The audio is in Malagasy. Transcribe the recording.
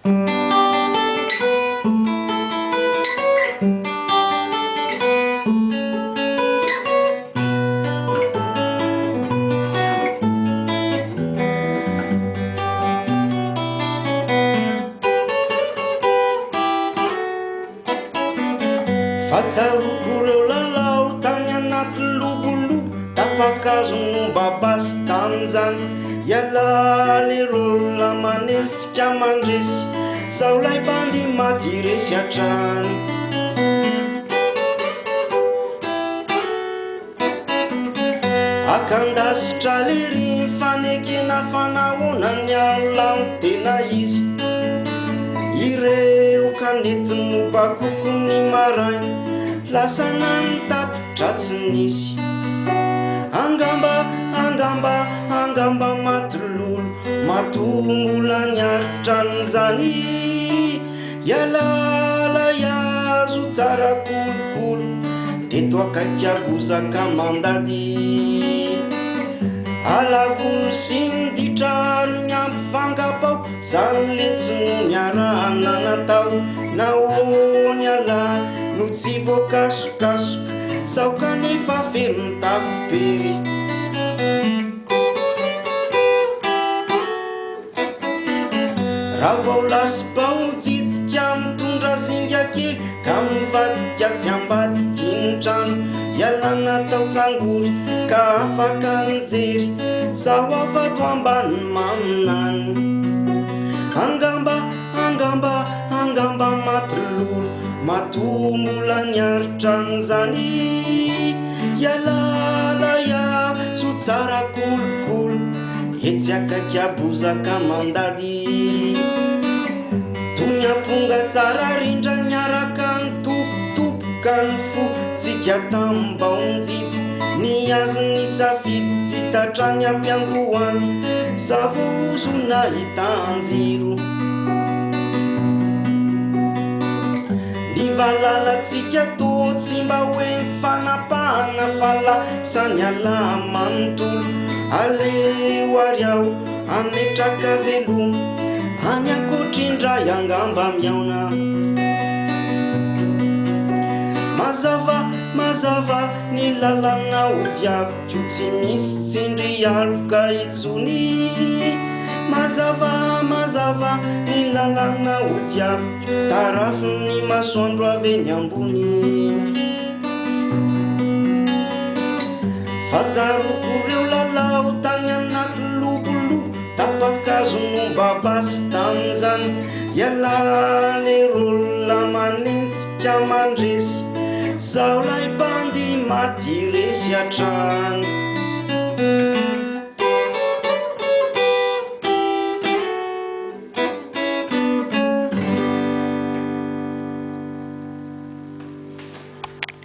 Fatsaroko reo lalao tany anaty lobolo, tapa-kazo mombabasy tamin'izany. Iala lereo lamanentsika mandresy, sao lay bandy maty resy hatrany. Akandasitra lery fanekena fanahoana ny alamo tena izy. Ireo kanetiny bakoko ny marainy, lasana ny tatitra tsy nisy. Angamba maty lolo, matombola niaritra n'izany. Ialala iazo tsara kolokolo, teto akaiky agozaka mandady. Alavolo sy nyditraro ny ampifangapao, zany le tsy no niarahana natao. Nahoany ala no tsy voakasokasoka, sao ka ny fafelo ny tapopery. Raha vao lasy-bao mitsitsika mitondra zinga kely, ka mivadika tsy ambadiky ny trano. Iala natao tsangory ka afaka mijery, sao afato ambany maminany. Angamba maty lolo, matombola niaritra n'izany. Ialala iazo tsara kolokolo, etsy akaiky abozaka mandady. Toy amponga tsara rindra niaraka nitopotopoka ny fo, tsika tambao njitsy ny azo ny safidy fitatrany ampiandohany. Sa vozo nahitan-jiro ny valalatsika to tsy mba hoe mifanapahana fa lasany ala manontolo. Aleo ary aho ametraka velomo, any ankoatrindray angamba miaona. Mazava ny lalana hodiaviko, tsy misy tsindry aloka itsony. Mazava ny lalana hodiaviko, tarafiny masoandro avy eny ambony. Fatsaroko reo lalao tany anaty lobolo, tapa-kazo mombabasy tamin'izany. Iala lereo lamanentsika mandresy, sao lay bandy maty resy hatrany.